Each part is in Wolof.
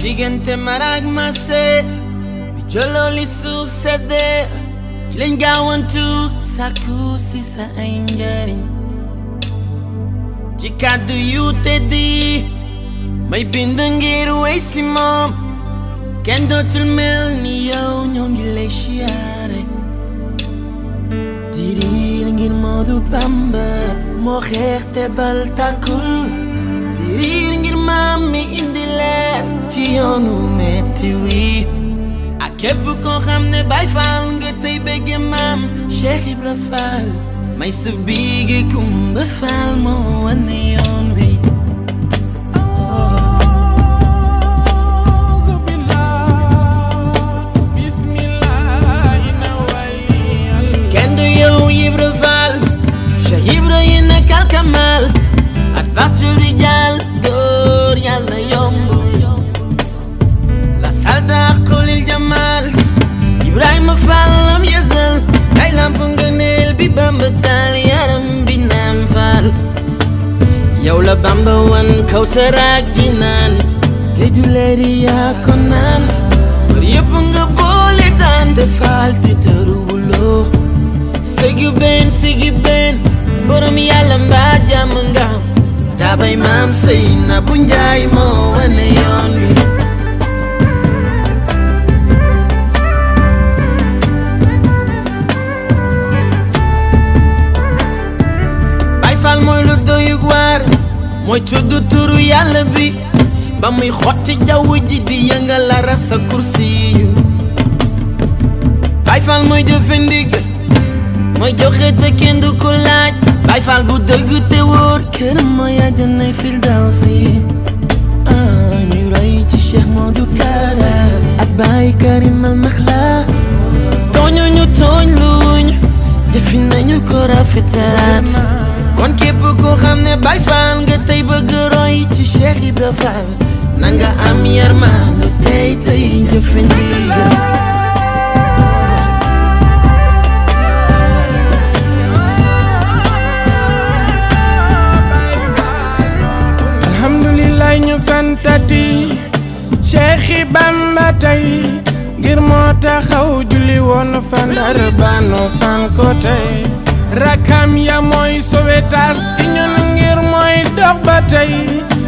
diggante marak mase bi jëloo li suuf sedde ci lañ gaawantu sàkku si sa ay njariñ ci kàddu yu teddi may bind ngir wey si moom kenn dootul mel ni yow ñoo ngi lay siyaare diriir ngir Moodu Bamba moo xeex te bal tàkkul diriir ngir maam mi indi leer ci yoonu metti wi ak képp koo xam ne Baay Faal nga tey bëgge maam Cheikh Ibra Faal may sa biige Kumba Faal moo wane yoon wi Kamal adventure rijal door yàlla yombul la salda xolil jamal Ibrahima Fall am yësal ay lamp ngëneel bi Bamba taal yaram bi naam Fall yow la Bamba wan kaw saraak ji naan géeju leeri yaa ko naan bër yëpp nga boole daan te Fall te tëruwuloo sigi ben borom yàlla mbaa jàmm nga daa bay maam sëy na bu njaay moo wane yoon wi Baay Faal mooy lu doyug waar mooy tudd turu yàlla bi ba muy xotti jaww ji di yëngal la rasa kursi yu Baay Faal mooy jëfe ndig mooy joxe te kenn du ko laaj Baay Faal bu dëgg te wóor këram mooy àjjanay firdawsi ñu roy ci Cheikh Modou Kara ak Baay Karim al Maxla tooñu ñu tooñ luñ jëfi nañu ko rafetalaat kon képp koo xam ne Baay Faal nga tey bëgg roy ci Cheikh Ibra Faal na nga am yërmande tey jëfe ndigal ñu santati Cheikh Bamba tey ngir moo taxaw julli woon fa Ndar banu sanko tey rakam ya mooy Sowétas ci ñun ngir mooy dox ba tey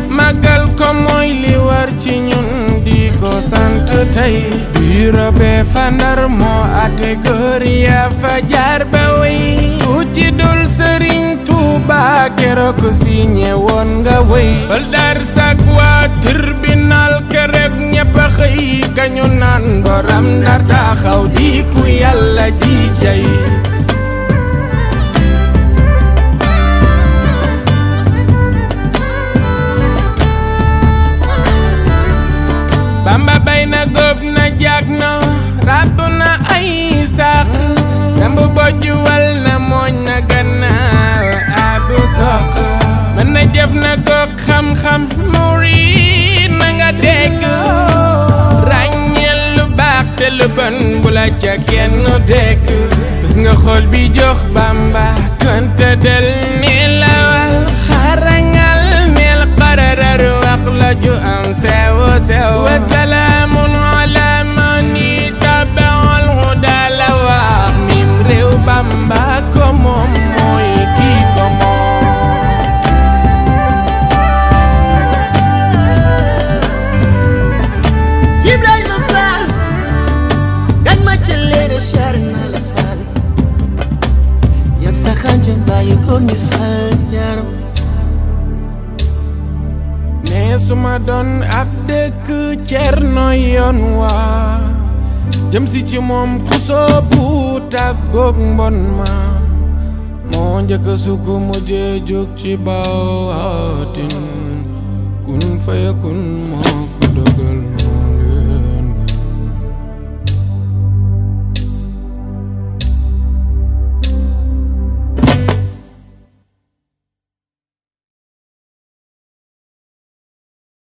màggal ko mooy li war ci ñun di ko sant tey bureau be fa Ndar moo ate góor ya fa jaar ba wey ku ci dul Sëriñ Tuuba keroog ko signé woon nga wey bal dar sak waa tribunal keroog ñëpp a xëy kañu naan borom Ndar taxaw di ku yàlla ji jay Bamba bay na góob na jaag na ràbb na ay sàq sambu bojjuwal na mooñ na gannaaw abu soq mën na jëf na goog xam-xam murid na nga dégg ràññeel lu baax te lu bon bu la ca kenn dégg bis nga xool bi jox Bamba konte del ni lawal xarangal neel qararar wax la ju am sew sew wa salaamun ala man ittabaal huda la wax mim réew Bamba ko moom mooy kii ko moom Ibrahima Fall gañ ma ca leere char na la Fall yab sa xànce bàyyi ko mi Fall yaram ne suma doon ab dëkk Cerno yoon waa jëm si ci moom ku soobu tàggoog mbon ma moo njëkk sukk mujjee jóg ci baatin kun fayakun moo